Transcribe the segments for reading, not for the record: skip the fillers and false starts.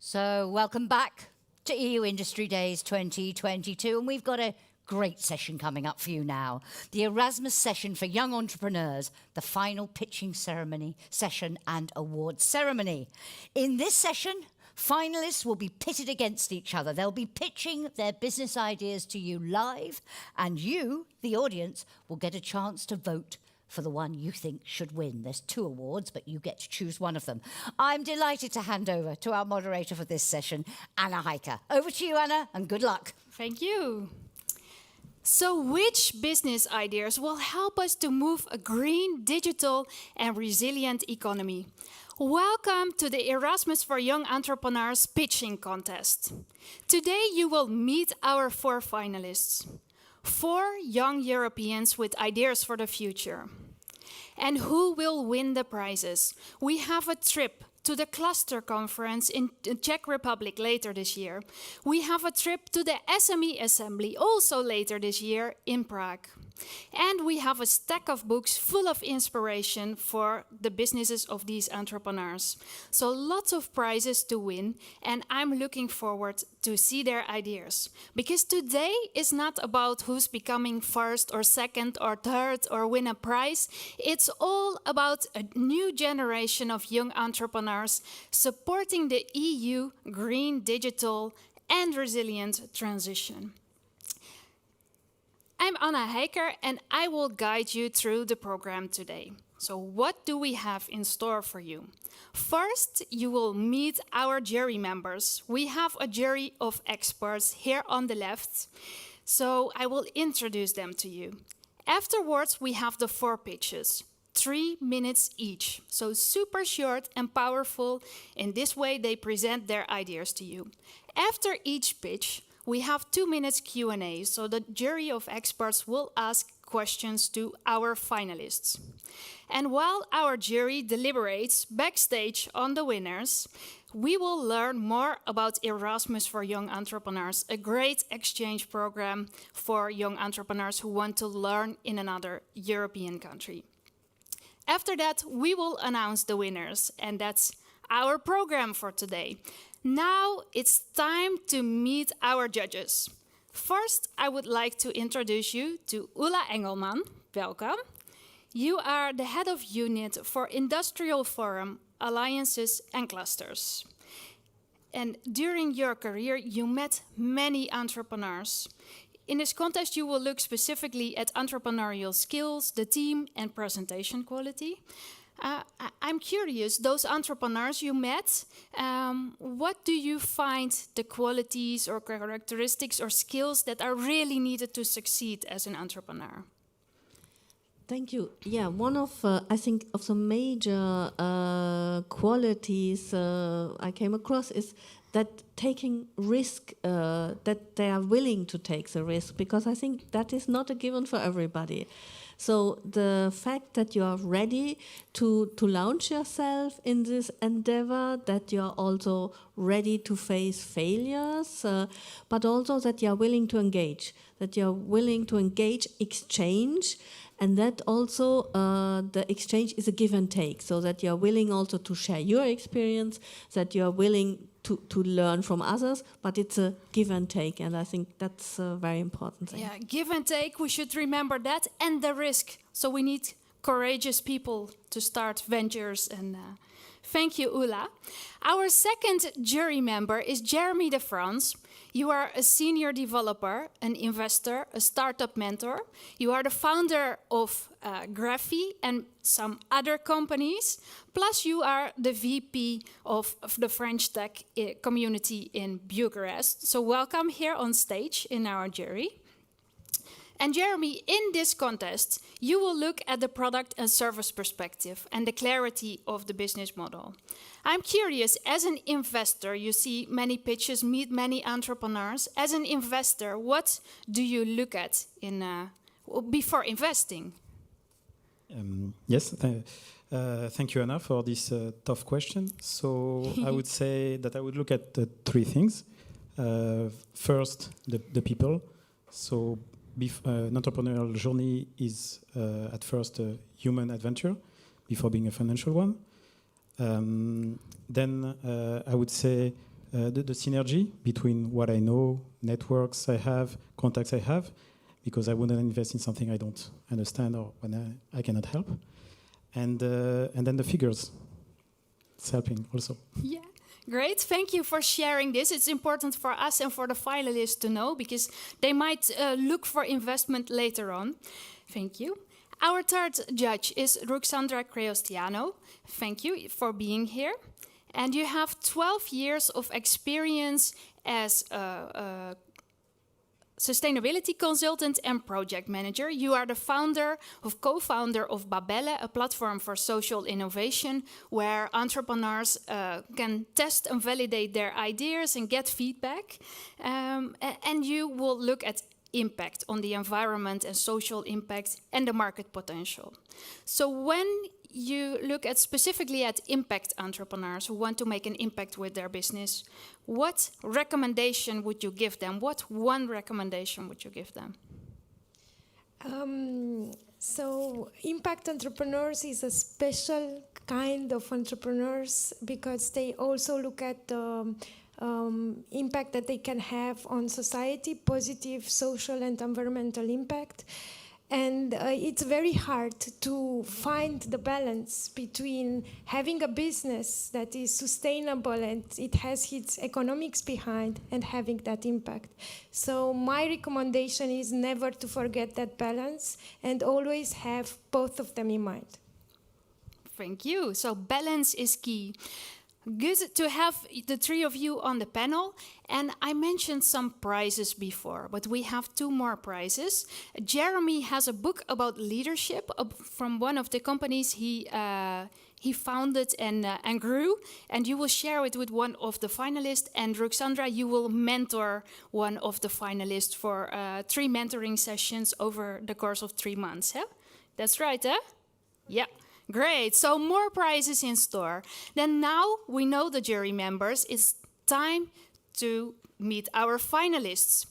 So, welcome back to EU Industry Days 2022, and we've got a great session coming up for you now. The Erasmus session for young entrepreneurs, the final pitching ceremony, session and awards ceremony. In this session, finalists will be pitted against each other. They'll be pitching their business ideas to you live, and you, the audience, will get a chance to vote for the one you think should win. There's 2 awards, but you get to choose one of them. I'm delighted to hand over to our moderator for this session, Anna Heijker. Over to you, Anna, and good luck. Thank you. So which business ideas will help us to move a green, digital and resilient economy? Welcome to the Erasmus for Young Entrepreneurs Pitching Contest. Today you will meet our 4 finalists. 4 young Europeans with ideas for the future. And who will win the prizes? We have a trip to the Cluster Conference in the Czech Republic later this year. We have a trip to the SME Assembly also later this year in Prague. And we have a stack of books full of inspiration for the businesses of these entrepreneurs. So lots of prizes to win, and I'm looking forward to see their ideas. Because today is not about who's becoming first or second or third or win a prize. It's all about a new generation of young entrepreneurs supporting the EU green, digital and resilient transition. I'm Anna Heijker and I will guide you through the program today. So what do we have in store for you? First, you will meet our jury members. We have a jury of experts here on the left, so I will introduce them to you. Afterwards, we have the 4 pitches, 3 minutes each, so super short and powerful. In this way, they present their ideas to you. After each pitch, we have 2 minutes Q&A, so the jury of experts will ask questions to our finalists. And while our jury deliberates backstage on the winners, we will learn more about Erasmus for Young Entrepreneurs, a great exchange program for young entrepreneurs who want to learn in another European country. After that, we will announce the winners, and that's our program for today. Now it's time to meet our judges. First, I would like to introduce you to Ulla Engelman. Welcome. You are the head of unit for Industrial Forum, Alliances and Clusters. And during your career, you met many entrepreneurs. In this contest, you will look specifically at entrepreneurial skills, the team and presentation quality. I'm curious, those entrepreneurs you met, what do you find the qualities or characteristics or skills that are really needed to succeed as an entrepreneur? Thank you. Yeah, one of, I think, of the major qualities I came across is that taking risk, that they are willing to take the risk, because I think that is not a given for everybody. So the fact that you are ready to launch yourself in this endeavor, that you are also ready to face failures, but also that you are willing to engage, exchange, and that also the exchange is a give and take, so that you are willing also to share your experience, that you are willing to learn from others, but it's a give and take, and I think that's a very important thing. Yeah, give and take, we should remember that, and the risk. So we need courageous people to start ventures. And thank you, Ulla. Our second jury member is Jeremy de France. You are a senior developer, an investor, a startup mentor. You are the founder of Graphy and some other companies. Plus, you are the VP of the French tech community in Bucharest. So welcome here on stage in our jury. And Jeremy, in this contest, you will look at the product and service perspective and the clarity of the business model. I'm curious, as an investor, you see many pitches, meet many entrepreneurs. As an investor, what do you look at before investing? Yes, thank you, Anna, for this tough question. So I would say that I would look at 3 things. First, the people. So an entrepreneurial journey is at first a human adventure before being a financial one. Then I would say the synergy between what I know, networks I have, contacts I have, because I wouldn't invest in something I don't understand or when I cannot help. And then the figures, it's helping also. Yeah, great. Thank you for sharing this. It's important for us and for the finalists to know because they might look for investment later on. Thank you. Our third judge is Ruxandra Creostiano. Thank you for being here. And you have 12 years of experience as a sustainability consultant and project manager. You are the co-founder of Babelle, a platform for social innovation where entrepreneurs can test and validate their ideas and get feedback. And you will look at impact on the environment and social impact and the market potential. So when you look at specifically at impact entrepreneurs who want to make an impact with their business, what recommendation would you give them? What one recommendation would you give them? So impact entrepreneurs is a special kind of entrepreneurs because they also look at the impact that they can have on society, positive social and environmental impact. And it's very hard to find the balance between having a business that is sustainable and it has its economics behind and having that impact. So my recommendation is never to forget that balance and always have both of them in mind. Thank you. So balance is key. Good to have the three of you on the panel. And I mentioned some prizes before, but we have two more prizes. Jeremy has a book about leadership from one of the companies he founded and grew. And you will share it with one of the finalists. And Ruxandra, you will mentor one of the finalists for 3 mentoring sessions over the course of 3 months. Huh? That's right, huh? Yeah. Great, so more prizes in store. Then now we know the jury members, it's time to meet our finalists.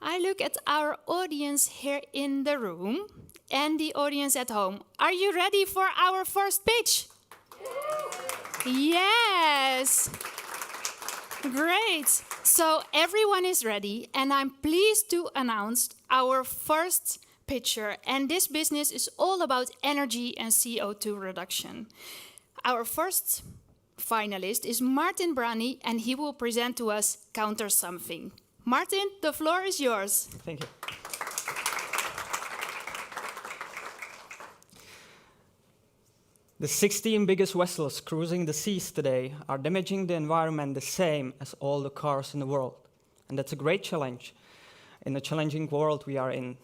I look at our audience here in the room and the audience at home. Are you ready for our first pitch? Yes! Great, so everyone is ready and I'm pleased to announce our first pitcher, and this business is all about energy and CO2 reduction. Our first finalist is Martin Brani, and he will present to us Counter Something. Martin, the floor is yours. Thank you. The 16 biggest vessels cruising the seas today are damaging the environment the same as all the cars in the world. And that's a great challenge in the challenging world we are in.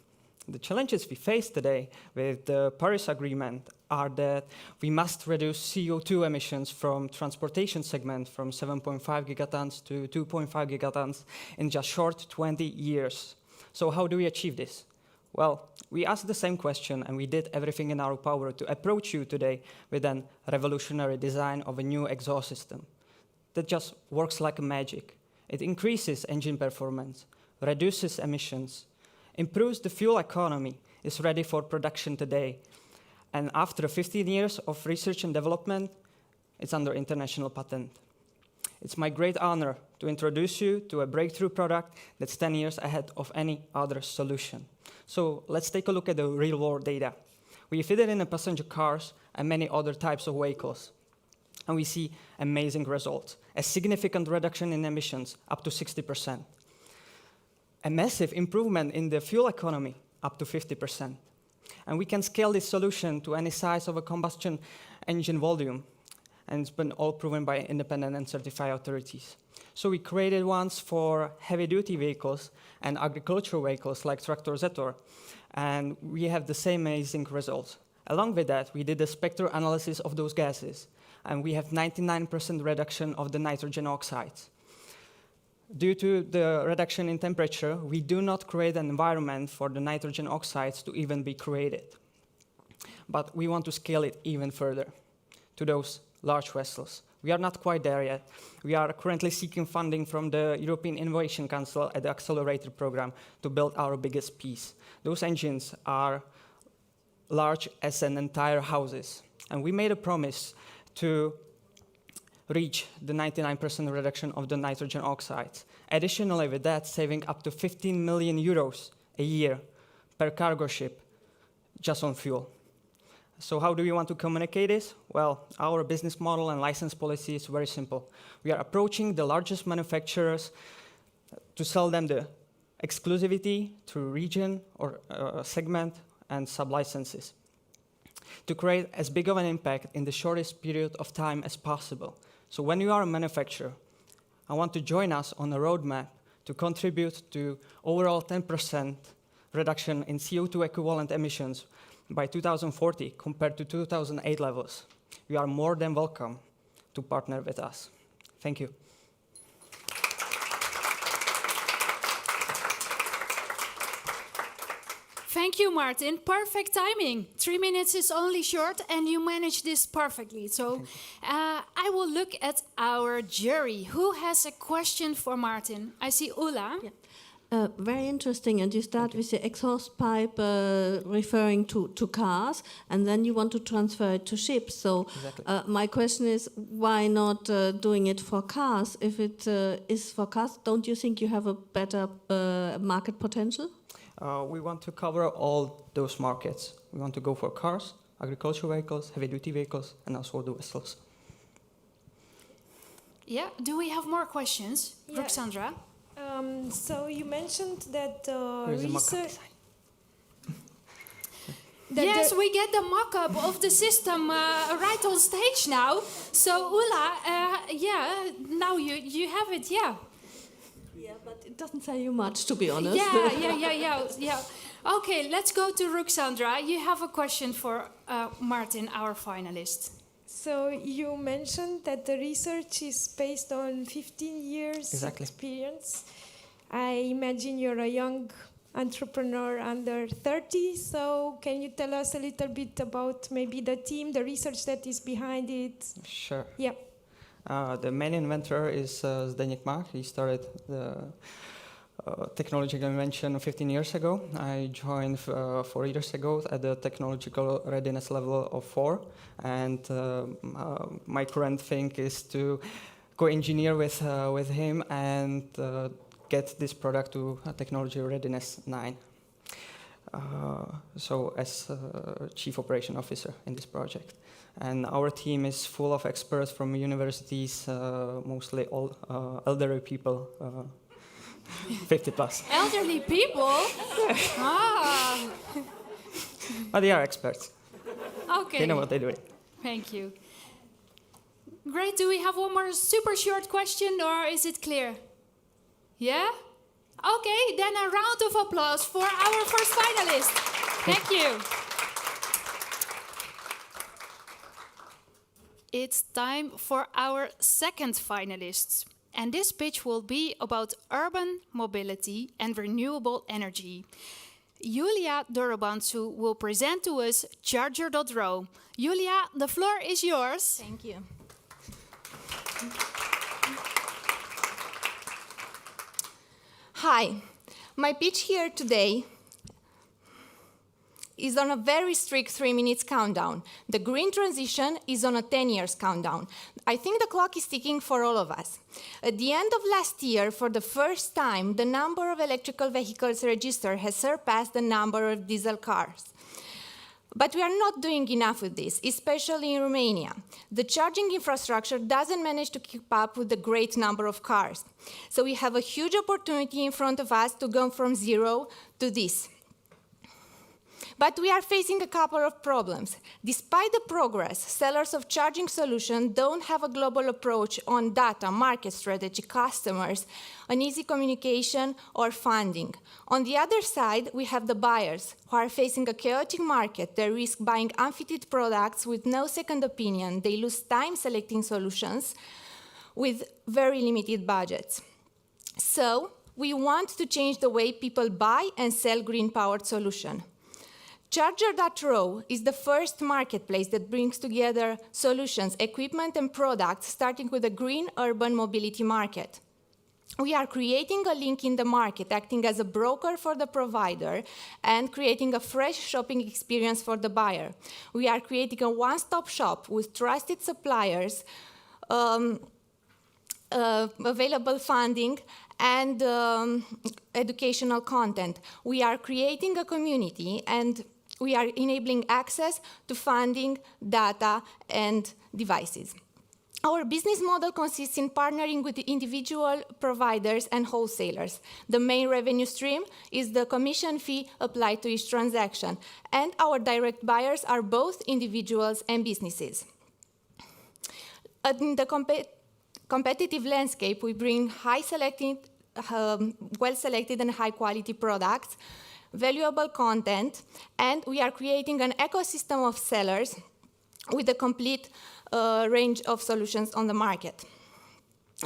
The challenges we face today with the Paris Agreement are that we must reduce CO2 emissions from transportation segment from 7.5 gigatons to 2.5 gigatons in just short 20 years. So how do we achieve this? Well, we asked the same question and we did everything in our power to approach you today with a revolutionary design of a new exhaust system that just works like magic. It increases engine performance, reduces emissions, improves the fuel economy, is ready for production today. And after 15 years of research and development, it's under international patent. It's my great honor to introduce you to a breakthrough product that's 10 years ahead of any other solution. So let's take a look at the real-world data. We fit it in the passenger cars and many other types of vehicles. And we see amazing results. A significant reduction in emissions, up to 60%. A massive improvement in the fuel economy, up to 50%. And we can scale this solution to any size of a combustion engine volume. And it's been all proven by independent and certified authorities. So we created ones for heavy-duty vehicles and agricultural vehicles like Tractor Zetor. And we have the same amazing results. Along with that, we did a spectral analysis of those gases. And we have 99% reduction of the nitrogen oxides. Due to the reduction in temperature, we do not create an environment for the nitrogen oxides to even be created. But we want to scale it even further to those large vessels. We are not quite there yet. We are currently seeking funding from the European Innovation Council at the Accelerator program to build our biggest piece. Those engines are large as an entire houses. And we made a promise to reach the 99% reduction of the nitrogen oxides. Additionally, with that, saving up to 15 million euros a year per cargo ship just on fuel. So how do we want to communicate this? Well, our business model and license policy is very simple. We are approaching the largest manufacturers to sell them the exclusivity through region or segment and sub-licenses to create as big of an impact in the shortest period of time as possible. So when you are a manufacturer, I want to join us on a roadmap to contribute to overall 10% reduction in CO2 equivalent emissions by 2040 compared to 2008 levels. You are more than welcome to partner with us. Thank you. Thank you, Martin. Perfect timing. 3 minutes is only short, and you managed this perfectly. So I will look at our jury. Who has a question for Martin? I see Ulla. Yeah. Very interesting, and you start with the exhaust pipe referring to cars, and then you want to transfer it to ships. So my question is, why not doing it for cars? If it is for cars, don't you think you have a better market potential? We want to cover all those markets. We want to go for cars, agricultural vehicles, heavy-duty vehicles, and also the vessels. Yeah, do we have more questions? Yeah. Roxandra? So you mentioned that Here's a mock-up research... design. Yes, we get the mock-up of the system right on stage now. So Ulla, yeah, now you have it, yeah. Yeah, but it doesn't say you much, to be honest. Yeah. Okay, let's go to Roxandra. You have a question for Martin, our finalist. So you mentioned that the research is based on 15 years Exactly. experience. I imagine you're a young entrepreneur under 30, so can you tell us a little bit about maybe the team, the research that is behind it? Sure. Yeah. The main inventor is Zdeněk Mach. He started the technological invention 15 years ago. I joined 4 years ago at the technological readiness level of 4, and my current thing is to co-engineer with him and get this product to technology readiness 9. So as chief operation officer in this project. And our team is full of experts from universities, mostly all elderly people, 50 plus. Elderly people? Ah, But they are experts. okay. They know what they're doing. Thank you. Great. Do we have one more super short question, or is it clear? Yeah? Okay, then a round of applause for our first finalist. Thank you. It's time for our second finalists. And this pitch will be about urban mobility and renewable energy. Julia Dorobantu will present to us Charger.ro. Julia, the floor is yours. Thank you. Hi, my pitch here today is on a very strict 3 minutes countdown. The green transition is on a 10 years countdown. I think the clock is ticking for all of us. At the end of last year, for the first time, the number of electrical vehicles registered has surpassed the number of diesel cars. But we are not doing enough with this, especially in Romania. The charging infrastructure doesn't manage to keep up with the great number of cars. So we have a huge opportunity in front of us to go from zero to this. But we are facing a couple of problems. Despite the progress, sellers of charging solutions don't have a global approach on data, market strategy, customers, an easy communication, or funding. On the other side, we have the buyers, who are facing a chaotic market. They risk buying unfitted products with no second opinion. They lose time selecting solutions with very limited budgets. So, we want to change the way people buy and sell green-powered solutions. Charger.ro is the first marketplace that brings together solutions, equipment, and products, starting with a green urban mobility market. We are creating a link in the market, acting as a broker for the provider, and creating a fresh shopping experience for the buyer. We are creating a one-stop shop with trusted suppliers available funding, and educational content. We are creating a community, and we are enabling access to funding, data, and devices. Our business model consists in partnering with the individual providers and wholesalers. The main revenue stream is the commission fee applied to each transaction, and our direct buyers are both individuals and businesses. In the competitive landscape, we bring well-selected and high-quality products, valuable content, and we are creating an ecosystem of sellers with a complete range of solutions on the market.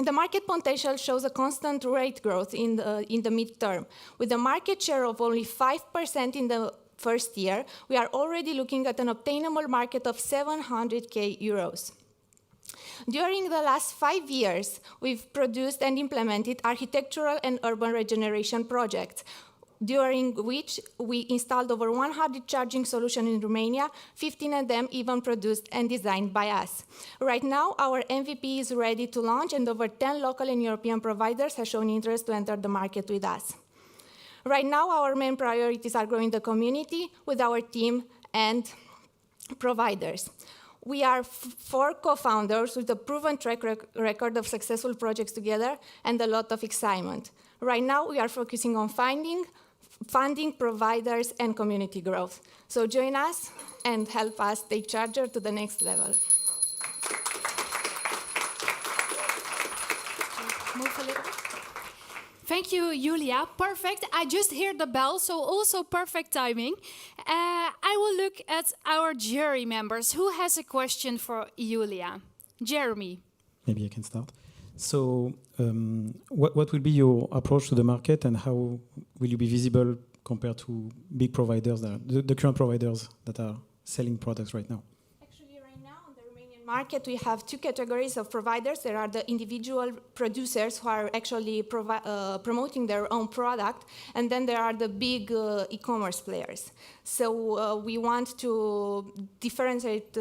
The market potential shows a constant rate growth in the midterm. With a market share of only 5% in the first year, we are already looking at an obtainable market of 700,000 euros. During the last 5 years, we've produced and implemented architectural and urban regeneration projects, during which we installed over 100 charging solutions in Romania, 15 of them even produced and designed by us. Right now, our MVP is ready to launch, and over 10 local and European providers have shown interest to enter the market with us. Right now, our main priorities are growing the community with our team and providers. We are 4 co-founders with a proven track record of successful projects together and a lot of excitement. Right now, we are focusing on funding providers and community growth. So join us and help us take Charger to the next level. Move a little bit. Thank you, Julia. Perfect. I just heard the bell, so also perfect timing. I will look at our jury members. Who has a question for Julia? Jeremy. Maybe I can start. So what will be your approach to the market, and how will you be visible compared to big providers, the current providers that are selling products right now? Actually, right now on the Romanian market, we have 2 categories of providers. There are the individual producers who are actually promoting their own product, and then there are the big e-commerce players. So we want to differentiate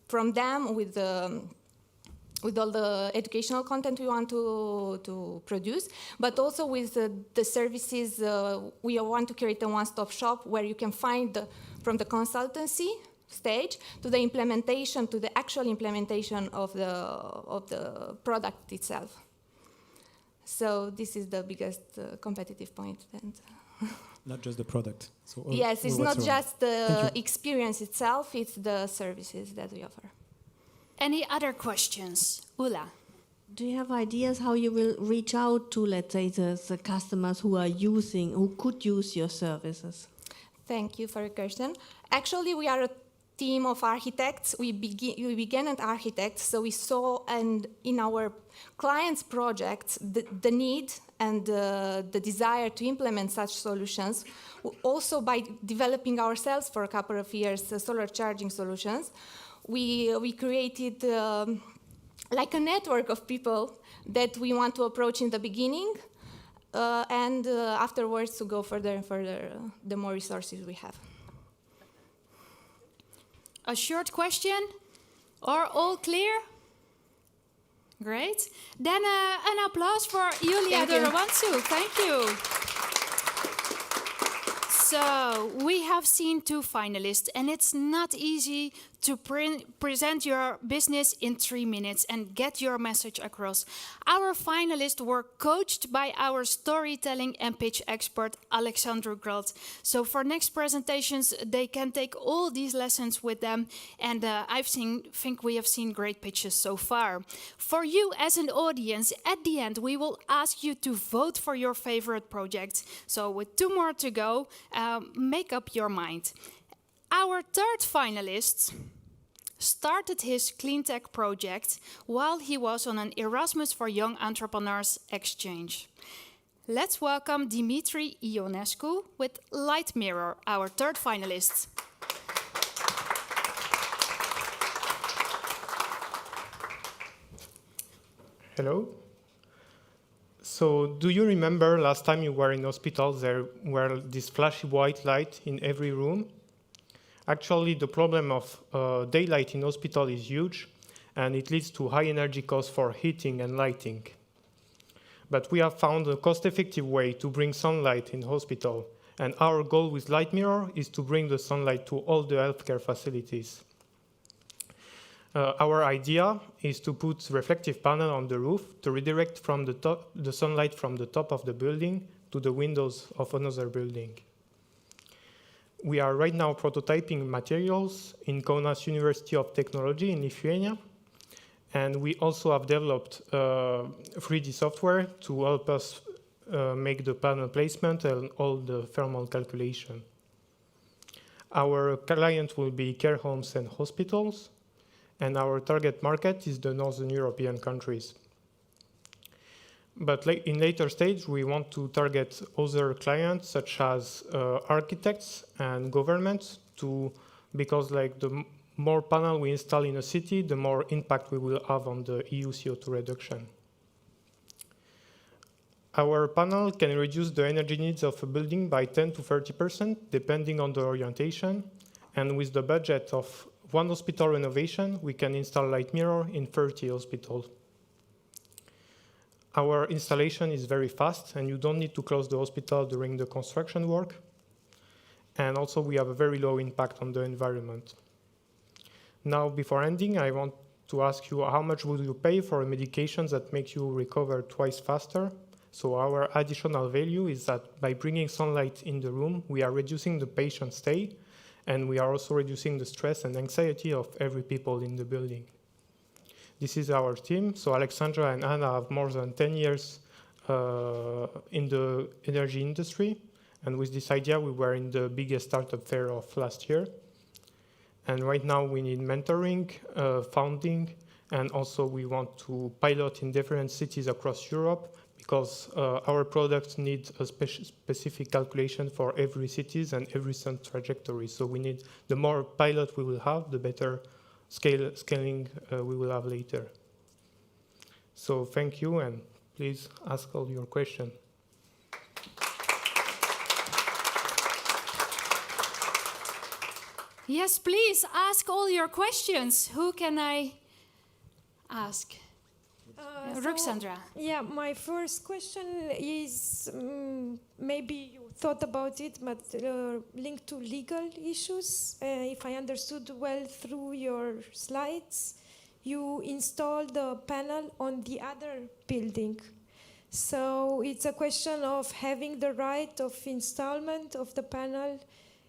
from them with all the educational content we want to produce, but also with the services. We want to create a one-stop shop where you can find from the consultancy stage to the implementation, to the actual implementation of the product itself. So this is the biggest competitive point. And Not just the product. So yes, it's not just the experience itself, it's the services that we offer. Any other questions? Ula. Do you have ideas how you will reach out to, let's say, the customers who could use your services? Thank you for your question. Actually, we are a team of architects. We began as architects, so we saw in our clients' projects the need and the desire to implement such solutions. Also, by developing ourselves for a couple of years solar charging solutions, we created like a network of people that we want to approach in the beginning, and afterwards to go further and further the more resources we have. A short question? Or all clear? Great. Then an applause for Julia Dorobantu. Thank you. So we have seen 2 finalists, and it's not easy to present your business in 3 minutes and get your message across. Our finalists were coached by our storytelling and pitch expert, Alexandru Grolt. So for next presentations, they can take all these lessons with them, and I think we have seen great pitches so far. For you as an audience, at the end, we will ask you to vote for your favorite project. So with 2 more to go, make up your mind. Our 3rd finalist started his clean tech project while he was on an Erasmus for Young Entrepreneurs exchange. Let's welcome Dimitri Ionescu with Light Mirror, our 3rd finalist. Hello. So, do you remember last time you were in hospital, there were this flashy white light in every room? Actually, the problem of daylight in hospital is huge, and it leads to high energy costs for heating and lighting. But we have found a cost-effective way to bring sunlight in hospital, and our goal with Light Mirror is to bring the sunlight to all the healthcare facilities. Our idea is to put reflective panel on the roof to redirect from the sunlight from the top of the building to the windows of another building. We are right now prototyping materials in Kaunas University of Technology in Lithuania, and we also have developed 3D software to help us make the panel placement and all the thermal calculation. Our client will be care homes and hospitals, and our target market is the Northern European countries. But in later stage, we want to target other clients such as architects and governments because like the more panel we install in a city, the more impact we will have on the EU CO2 reduction. Our panel can reduce the energy needs of a building by 10 to 30%, depending on the orientation. And with the budget of one hospital renovation, we can install Light Mirror in 30 hospitals. Our installation is very fast, and you don't need to close the hospital during the construction work. And also, we have a very low impact on the environment. Now, before ending, I want to ask you how much would you pay for a medication that makes you recover twice faster? So our additional value is that by bringing sunlight in the room, we are reducing the patient stay, and we are also reducing the stress and anxiety of every people in the building. This is our team. So Alexandra and Anna have more than 10 years in the energy industry. And with this idea, we were in the biggest startup fair of last year. And right now we need mentoring, funding, and also we want to pilot in different cities across Europe because our products need a specific calculation for every cities and every sun trajectory. So we need, the more pilot we will have, the better scaling we will have later. So thank you, and please ask all your questions. Yes, please ask all your questions. Who can I ask? Ruxandra. Yeah, my first question is maybe you thought about it, but linked to legal issues. If I understood well through your slides, you installed the panel on the other building. So it's a question of having the right of installment of the panel,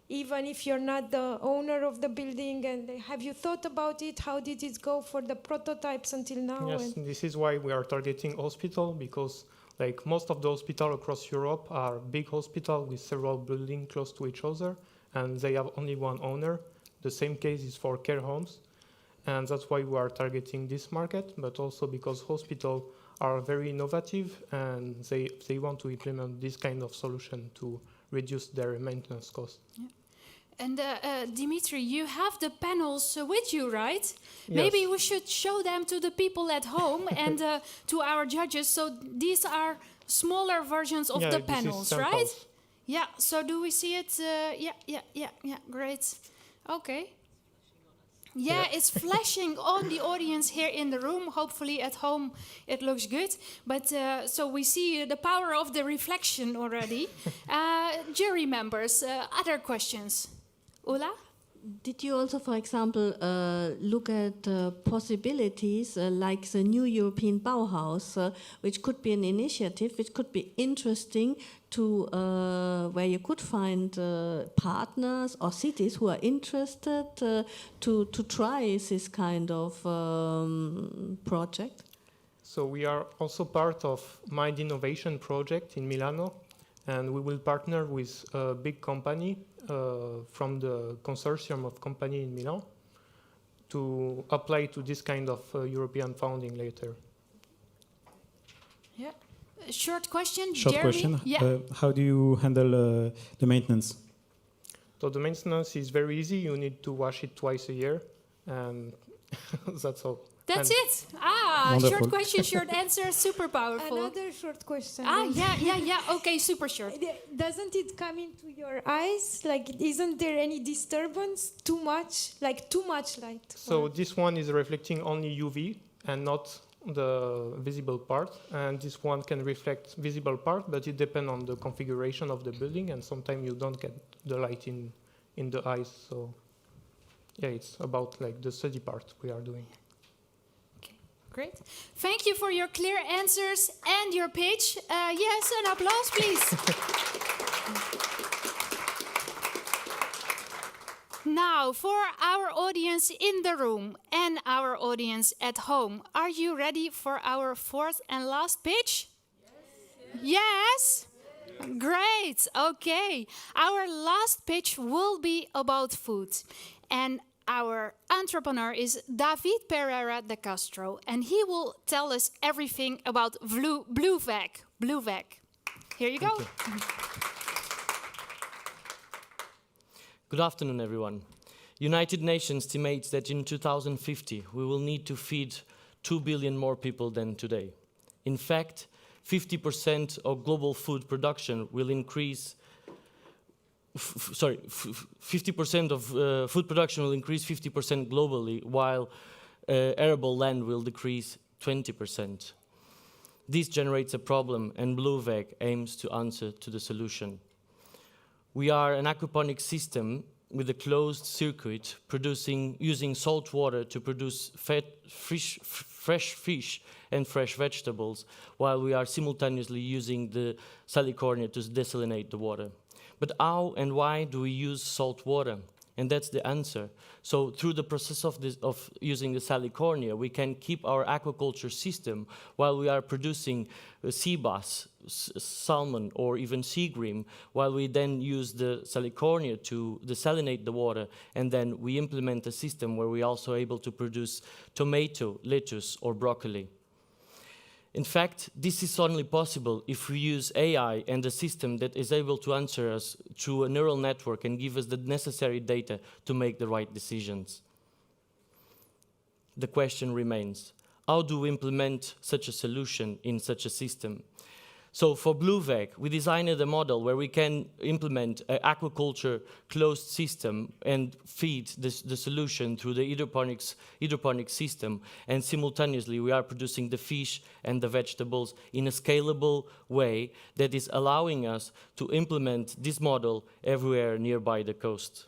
even if you're not the owner of the building. And have you thought about it? How did it go for the prototypes until now? Yes, this is why we are targeting hospital, because like most of the hospitals across Europe are big hospitals with several buildings close to each other, and they have only one owner. The same case is for care homes, and that's why we are targeting this market, but also because hospitals are very innovative and they want to implement this kind of solution to reduce their maintenance costs. Yeah. And Dimitri, you have the panels with you, right? Yes. Maybe we should show them to the people at home and to our judges. So these are smaller versions of the panels, right? Yeah, so do we see it? Yeah, great. Okay. Yeah, it's flashing on the audience here in the room. Hopefully at home it looks good. But so we see the power of the reflection already. Jury members, other questions? Ulla? Did you also, for example, look at possibilities like the new European Bauhaus, which could be an initiative, which could be interesting to where you could find partners or cities who are interested to try this kind of project? So we are also part of Mind Innovation project in Milano, and we will partner with a big company from the consortium of companies in Milan to apply to this kind of European funding later. Yeah. Short question, Short Jeremy? question. Yeah. How do you handle the maintenance? So the maintenance is very easy. You need to wash it twice a year, and that's all. That's And- it. Ah, Wonderful. short question, short answer, super powerful. Another short question. Ah, yeah. Okay, super short. Doesn't it come into your eyes? Like, isn't there any disturbance? Too much? Like, too much light? So this one is reflecting only UV and not the visible part. And this one can reflect visible part, but it depends on the configuration of the building. And sometimes you don't get the light in the eyes. So yeah, it's about like the study part we are doing. Great. Thank you for your clear answers and your pitch. Yes, an applause, please. Now, for our audience in the room and our audience at home, are you ready for our fourth and last pitch? Yes? Great. Okay. Our last pitch will be about food. And our entrepreneur is David Pereira de Castro, and he will tell us everything about Bluevec. Bluevec. Here you go. Good afternoon, everyone. United Nations estimates that in 2050 we will need to feed 2 billion more people than today. In fact, 50% of global food production will increase 50% of food production will increase 50% globally, while arable land will decrease 20%. This generates a problem, and Bluevec aims to answer to the solution. We are an aquaponic system with a closed circuit using salt water to produce fresh fish and fresh vegetables, while we are simultaneously using the salicornia to desalinate the water. But how and why do we use salt water? And that's the answer. So through the process of using the salicornia, we can keep our aquaculture system while we are producing sea bass, salmon, or even sea bream, while we then use the salicornia to desalinate the water, and then we implement a system where we're also able to produce tomato, lettuce, or broccoli. In fact, this is only possible if we use AI and a system that is able to answer us through a neural network and give us the necessary data to make the right decisions. The question remains, how do we implement such a solution in such a system? So for Bluevec, we designed a model where we can implement an aquaculture closed system and feed the solution through the hydroponic system, and simultaneously we are producing the fish and the vegetables in a scalable way that is allowing us to implement this model everywhere nearby the coast.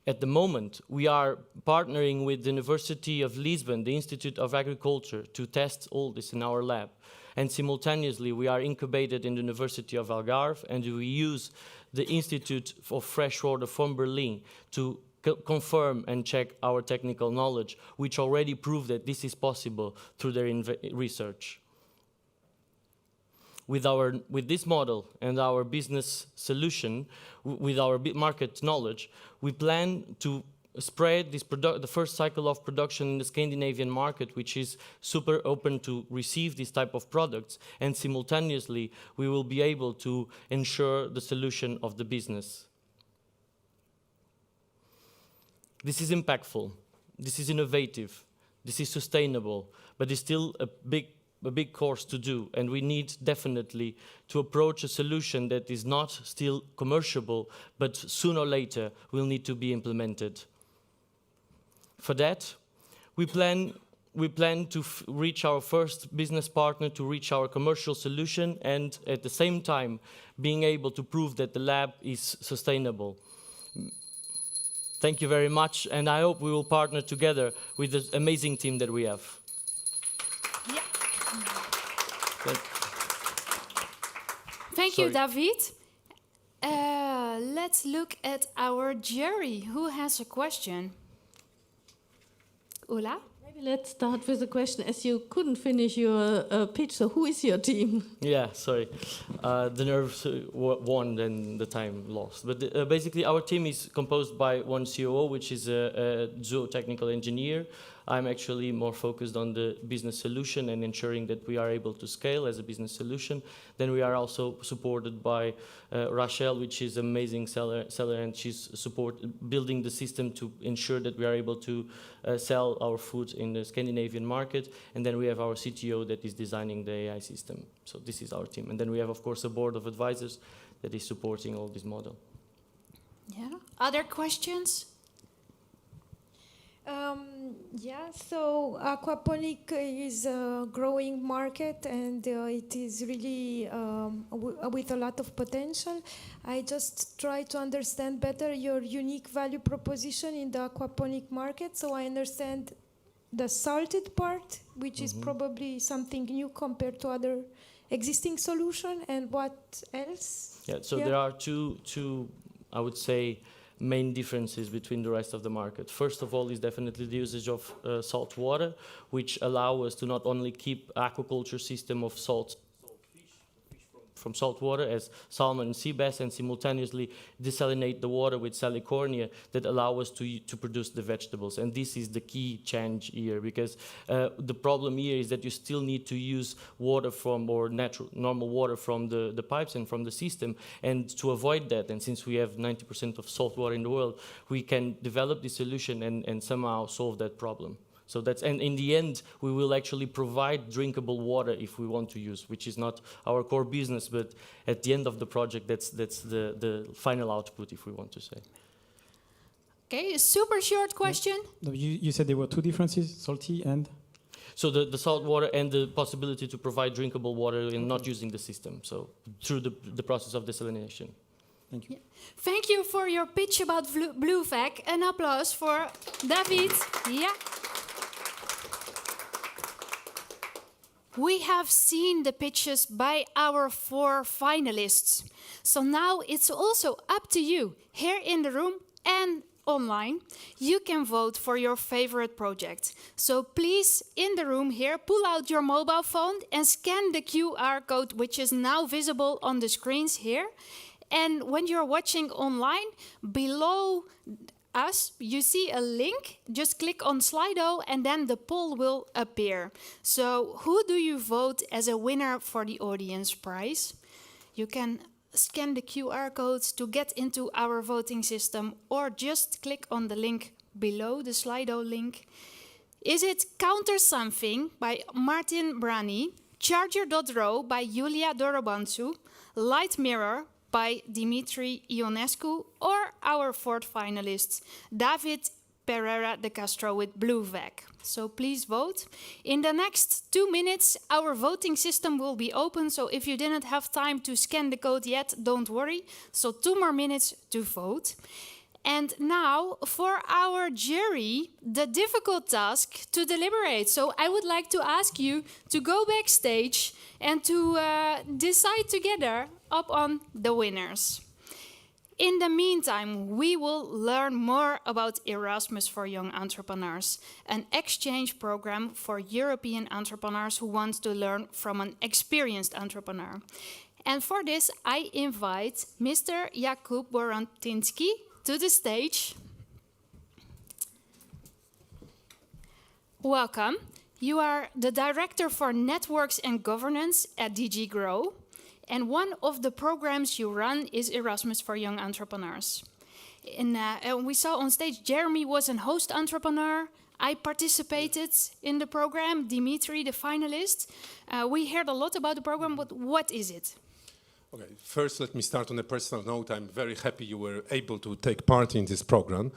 At the moment, we are partnering with the University of Lisbon, the Institute of Agriculture, to test all this in our lab. And simultaneously, we are incubated in the University of Algarve, and we use the Institute of Freshwater from Berlin to confirm and check our technical knowledge, which already proved that this is possible through their research. With this model and our business solution, with our market knowledge, we plan to spread the first cycle of production in the Scandinavian market, which is super open to receive this type of products, and simultaneously we will be able to ensure the solution of the business. This is impactful, this is innovative, this is sustainable, but it's still a big course to do, and we need definitely to approach a solution that is not still commerciable, but sooner or later will need to be implemented. For that, we plan to reach our first business partner, to reach our commercial solution, and at the same time being able to prove that the lab is sustainable. Thank you very much, and I hope we will partner together with the amazing team that we have. Yeah. Thank you, David. Let's look at our jury. Who has a question? Ola? Maybe let's start with a question, as you couldn't finish your pitch, so who is your team? Yeah, sorry. The nerves won and the time lost. But basically our team is composed by one COO, which is a zootechnical engineer, I'm actually more focused on the business solution and ensuring that we are able to scale as a business solution. Then we are also supported by Rachel, which is an amazing seller, and she's building the system to ensure that we are able to sell our food in the Scandinavian market. And then we have our CTO that is designing the AI system. So this is our team. And then we have, of course, a board of advisors that is supporting all this model. Yeah. Other questions? So aquaponic is a growing market, and it is really with a lot of potential. I just try to understand better your unique value proposition in the aquaponic market, so I understand the salted part, which is probably something new compared to other existing solution, and what else? Yeah, so there are two, I would say, main differences between the rest of the market. First of all is definitely the usage of salt water, which allow us to not only keep aquaculture system of salt from salt water as salmon and sea bass, and simultaneously desalinate the water with salicornia that allow us to produce the vegetables. And this is the key change here, because the problem here is that you still need to use water from, or normal water from the pipes and from the system. And to avoid that, and since we have 90% of salt water in the world, we can develop this solution and somehow solve that problem. So that's, and in the end, we will actually provide drinkable water if we want to use, which is not our core business, but at the end of the project, that's the final output, if we want to say. Okay, a super short question. No, you said there were two differences, salty and? So the salt water and the possibility to provide drinkable water and not using the system, so through the process of desalination. Thank you. Yeah. Thank you for your pitch about BlueVac. An applause for David. Yeah. We have seen the pitches by our 4 finalists. So now it's also up to you, here in the room and online. You can vote for your favorite project. So please, in the room here, pull out your mobile phone and scan the QR code, which is now visible on the screens here. And when you're watching online, below us, you see a link. Just click on Slido and then the poll will appear. So who do you vote as a winner for the audience prize? You can scan the QR codes to get into our voting system, or just click on the link below, the Slido link. Is it Counter Something by Martin Brani, Charger.ro by Julia Dorobantu, Light Mirror by Dimitri Ionescu, or our 4th finalist, David Pereira de Castro with BlueVac. So please vote. In the next 2 minutes, our voting system will be open, so if you didn't have time to scan the code yet, don't worry. So 2 more minutes to vote. And now, for our jury, the difficult task to deliberate. So I would like to ask you to go backstage and to decide together upon the winners. In the meantime, we will learn more about Erasmus for Young Entrepreneurs, an exchange program for European entrepreneurs who want to learn from an experienced entrepreneur. And for this, I invite Mr. Jakub Borontinsky to the stage. Welcome. You are the Director for Networks and Governance at DG Grow, and one of the programs you run is Erasmus for Young Entrepreneurs. And we saw on stage Jeremy was an host entrepreneur. I participated in the program, Dimitri, the finalist. We heard a lot about the program, but what is it? Okay, first let me start on a personal note. I'm very happy you were able to take part in this program.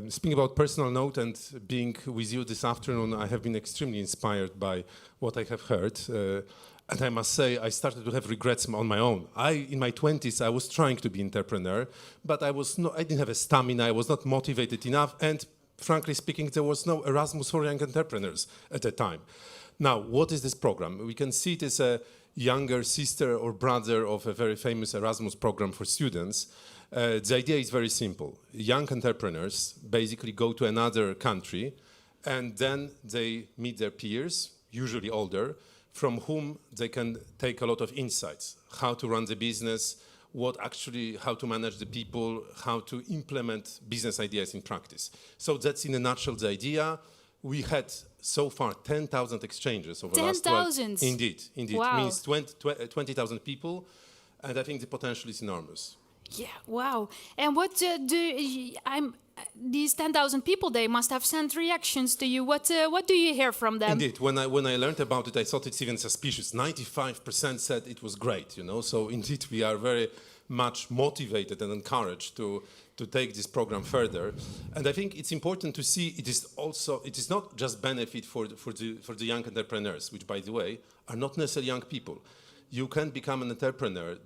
Speaking about personal note and being with you this afternoon, I have been extremely inspired by what I have heard. And I must say, I started to have regrets on my own. In my 20s, I was trying to be an entrepreneur, but I didn't have a stamina, I was not motivated enough, and frankly speaking, there was no Erasmus for Young Entrepreneurs at the time. Now, what is this program? We can see it as a younger sister or brother of a very famous Erasmus program for students. The idea is very simple. Young entrepreneurs basically go to another country, and then they meet their peers, usually older, from whom they can take a lot of insights, how to run the business, how to manage the people, how to implement business ideas in practice. So that's in a nutshell the idea. we had so far 10,000 exchanges over the last 10,000? Indeed. Wow. Means 20,000 people, and I think the potential is enormous. Yeah, wow. And what these 10,000 people, they must have sent reactions to you. What do you hear from them? Indeed, when I learned about it, I thought it's even suspicious. 95% said it was great, So indeed, we are very much motivated and encouraged to take this program further. And I think it's important to see it is not just benefit for the young entrepreneurs, which, by the way, are not necessarily young people. You can become an entrepreneur,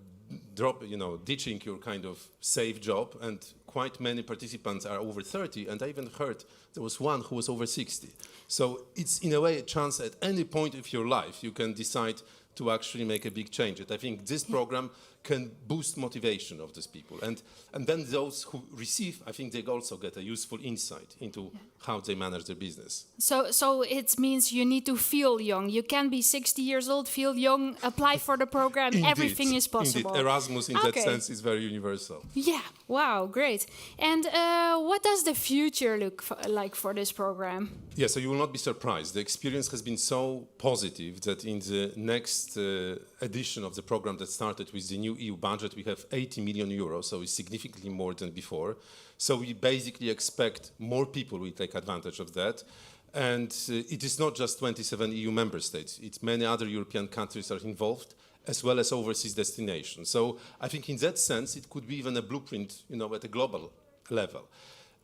ditching your kind of safe job, and quite many participants are over 30, and I even heard there was one who was over 60. So it's in a way a chance at any point of your life you can decide to actually make a big change. And I think this program can boost motivation of these people. And then those who receive, I think they also get a useful insight into how they manage their business. So it means you need to feel young. You can be 60 years old, feel young, apply for the program. Indeed, everything is possible. Indeed. Erasmus in that sense is very universal. Yeah, wow, great. And what does the future look like for this program? Yeah, so you will not be surprised. The experience has been so positive that in the next edition of the program that started with the new EU budget, we have 80 million euros, so it's significantly more than before. So we basically expect more people will take advantage of that. And it is not just 27 EU member states. It's many other European countries are involved, as well as overseas destinations. So I think in that sense, it could be even a blueprint, at a global level.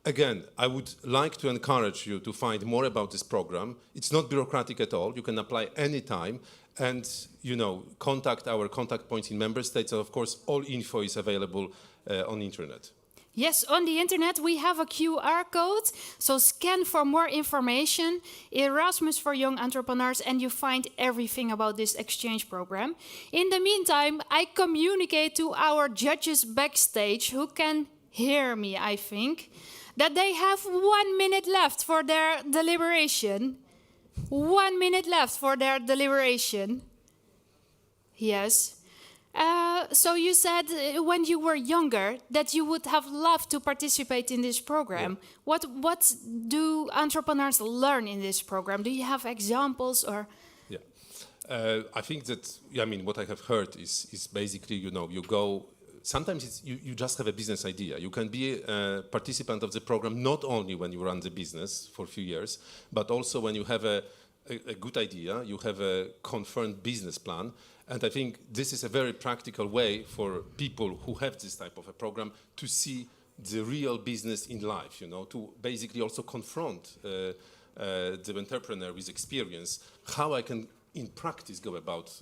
Again, I would like to encourage you to find more about this program. It's not bureaucratic at all. You can apply anytime and, contact our contact points in member states. And of course, all info is available on the internet. Yes, on the internet we have a QR code, so scan for more information, Erasmus for Young Entrepreneurs, and you find everything about this exchange program. In the meantime, I communicate to our judges backstage, who can hear me, I think, that they have 1 minute left for their deliberation. 1 minute left for their deliberation. Yes. So you said when you were younger that you would have loved to participate in this program. Yeah. What do entrepreneurs learn in this program? Do you have examples or? Yeah, I think that what I have heard is basically you go. Sometimes you just have a business idea. You can be a participant of the program not only when you run the business for a few years, but also when you have a good idea, you have a confirmed business plan. And I think this is a very practical way for people who have this type of a program to see the real business in life, to basically also confront the entrepreneur with experience, how I can in practice go about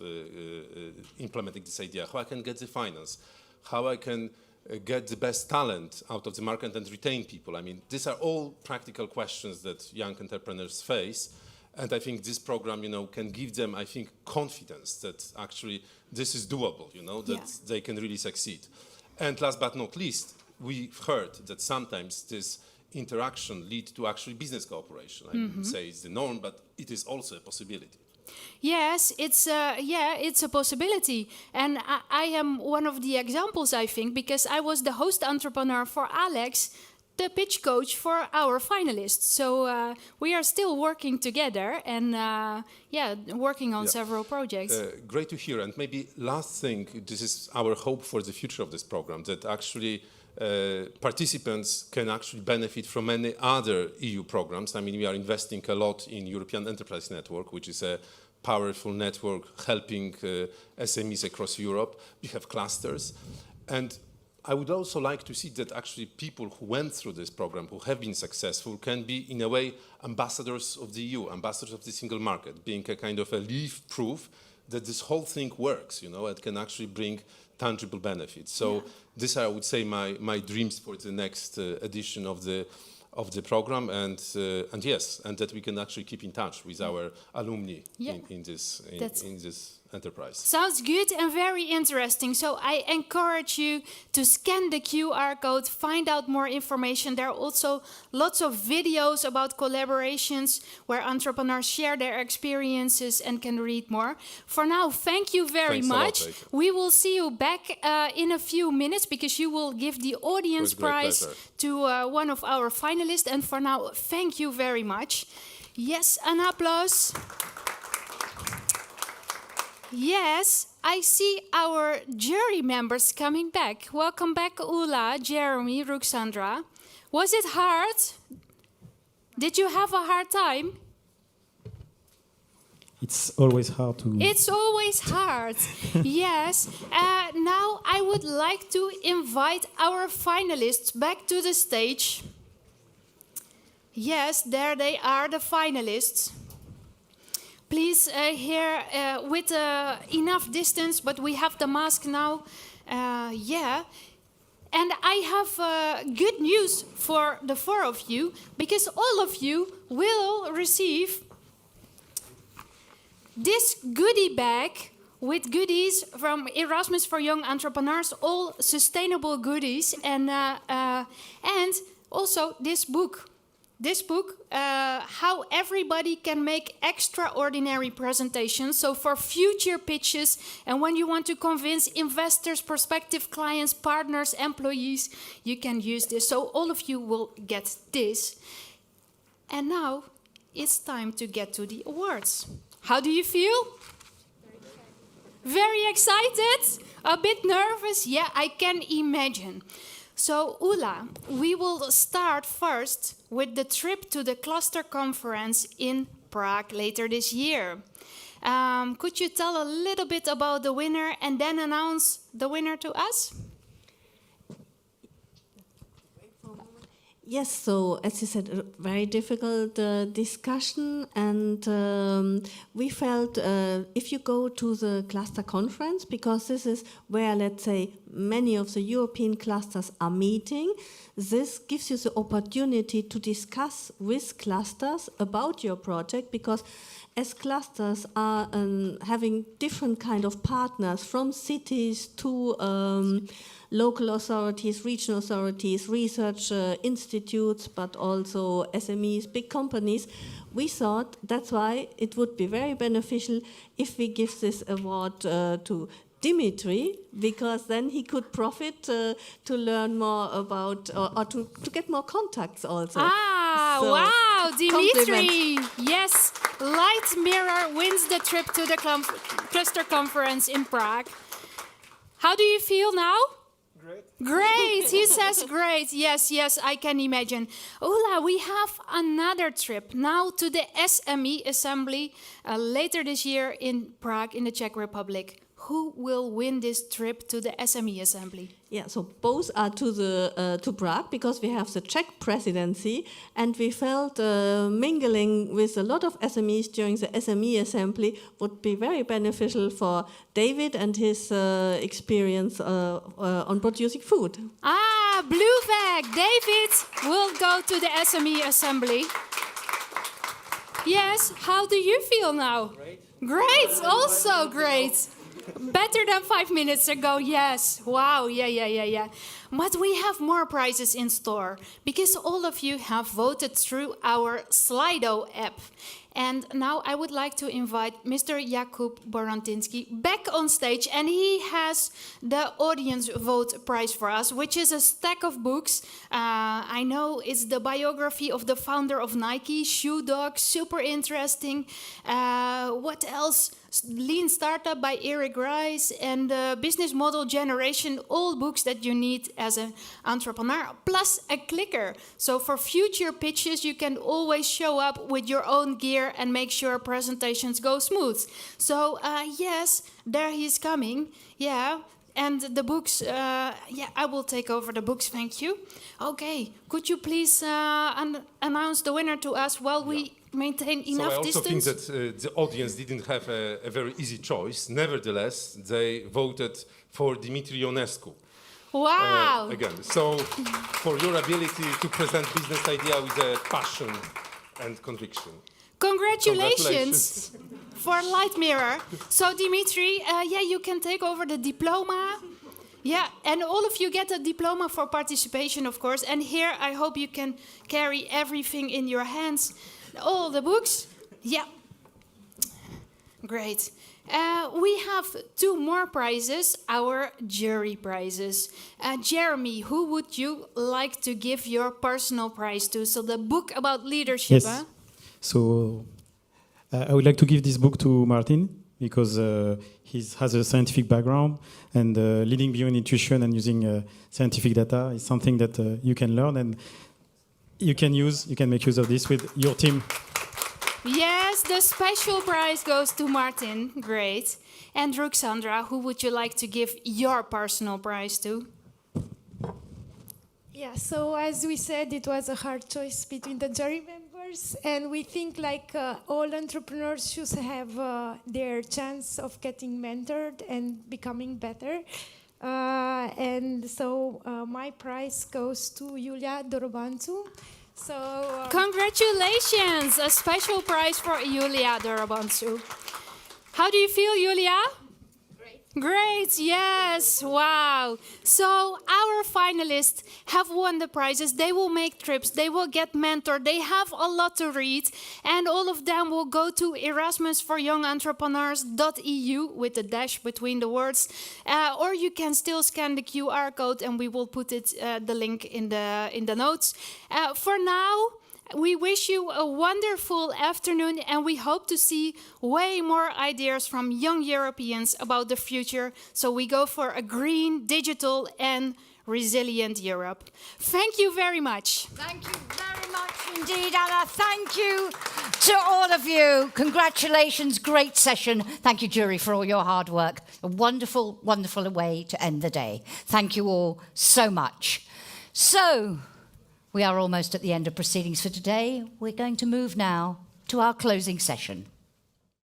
implementing this idea, how I can get the finance, how I can get the best talent out of the market and retain people. These are all practical questions that young entrepreneurs face. And I think this program, can give them, I think, confidence that actually this is doable, that they can really succeed. And last but not least, we've heard that sometimes this interaction leads to actually business cooperation. I would say it's the norm, but it is also a possibility. Yes, it's a possibility. And I am one of the examples, I think, because I was the host entrepreneur for Alex, the pitch coach for our finalists. So we are still working together and working on several projects. Great to hear. And maybe last thing, this is our hope for the future of this program, that actually participants can actually benefit from many other EU programs. We are investing a lot in European Enterprise Network, which is a powerful network helping SMEs across Europe. We have clusters. And I would also like to see that actually people who went through this program, who have been successful, can be, in a way, ambassadors of the EU, ambassadors of the single market, being a kind of a live proof that this whole thing works, it can actually bring tangible benefits. So these are, I would say, my dreams for the next edition of the program, and that we can actually keep in touch with our alumni in this enterprise. Sounds good and very interesting. So I encourage you to scan the QR code, find out more information. There are also lots of videos about collaborations where entrepreneurs share their experiences and can read more. For now, thank you very much. We will see you back in a few minutes because you will give the audience prize to one of our finalists. And for now, thank you very much. Yes, an applause. Yes, I see our jury members coming back. Welcome back, Ula, Jeremy, Ruxandra. Was it hard? Did you have a hard time? It's always hard to. It's always hard. Yes. Now I would like to invite our finalists back to the stage. Yes, there they are, the finalists. Please, here with enough distance, but we have the mask now. Yeah. And I have good news for the four of you, because all of you will receive this goodie bag with goodies from Erasmus for Young Entrepreneurs, all sustainable goodies, and also this book. This book, how everybody can make extraordinary presentations. So for future pitches, and when you want to convince investors, prospective clients, partners, employees, you can use this. So all of you will get this. And now it's time to get to the awards. How do you feel? Very excited? A bit nervous? Yeah, I can imagine. So, Ula, we will start first with the trip to the cluster conference in Prague later this year. Could you tell a little bit about the winner and then announce the winner to us? Yes, so as you said, a very difficult discussion, and we felt if you go to the cluster conference, because this is where, let's say, many of the European clusters are meeting, this gives you the opportunity to discuss with clusters about your project, because as clusters are having different kind of partners, from cities to local authorities, regional authorities, research institutes, but also SMEs, big companies, we thought that's why it would be very beneficial if we give this award to Dimitri, because then he could profit to learn more about, or to get more contacts also. Ah, So, wow, Dimitri! compliment. Yes, Light Mirror wins the trip to the cluster conference in Prague. How do you feel now? Great, he says great. Yes, yes, I can imagine. Ula, we have another trip now to the SME Assembly later this year in Prague, in the Czech Republic. Who will win this trip to the SME Assembly? Yeah, so both are to Prague, because we have the Czech presidency, and we felt mingling with a lot of SMEs during the SME Assembly would be very beneficial for David and his experience on producing food. Ah, blue bag. David will go to the SME Assembly. Yes, how do you feel now? Great, also great. Better than 5 minutes ago, yes. Wow, yeah. But we have more prizes in store, because all of you have voted through our Slido app. And now I would like to invite Mr. Jakub Borontinsky back on stage, and he has the audience vote prize for us, which is a stack of books. I know it's the biography of the founder of Nike, Shoe Dog, super interesting. What else? Lean Startup by Eric Rice, and Business Model Generation, all books that you need as an entrepreneur, plus a clicker. So for future pitches, you can always show up with your own gear and make sure presentations go smooth. So yes, there he's coming. Yeah. And the books, I will take over the books, thank you. Okay, could you please announce the winner to us while we maintain enough distance? So I also think that the audience didn't have a very easy choice. Nevertheless, they voted for Dimitri Ionescu. Wow! Again, so for your ability to present business idea with a passion and conviction. Congratulations for Light Mirror. So Dimitri, you can take over the diploma. Yeah, and all of you get a diploma for participation, of course. And here, I hope you can carry everything in your hands. All the books. Yeah. Great. We have 2 more prizes, our jury prizes. Jeremy, who would you like to give your personal prize to? So the book about leadership, Yes. So I would like to give this book to Martin because he has a scientific background, and leading beyond intuition and using scientific data is something that you can learn and you can make use of this with your team. Yes, the special prize goes to Martin. Great. And Ruxandra, who would you like to give your personal prize to? Yeah, so as we said, it was a hard choice between the jury members, and we think like all entrepreneurs should have their chance of getting mentored and becoming better. And so my prize goes to Julia Dorobantu. So Congratulations! A special prize for Julia Dorobantu. How do you feel, Julia? Great, yes, wow. So our finalists have won the prizes. They will make trips, they will get mentored, they have a lot to read, and all of them will go to Erasmus for Young Entrepreneurs.eu with the dash between the words. Or you can still scan the QR code and we will put the link in the notes. For now, we wish you a wonderful afternoon, and we hope to see way more ideas from young Europeans about the future, so we go for a green, digital and resilient Europe. Thank you very much. Thank you very much indeed, Anna. Thank you to all of you. Congratulations, great session. Thank you, jury, for all your hard work. A wonderful, wonderful way to end the day. Thank you all so much. So, we are almost at the end of proceedings for today. We're going to move now to our closing session.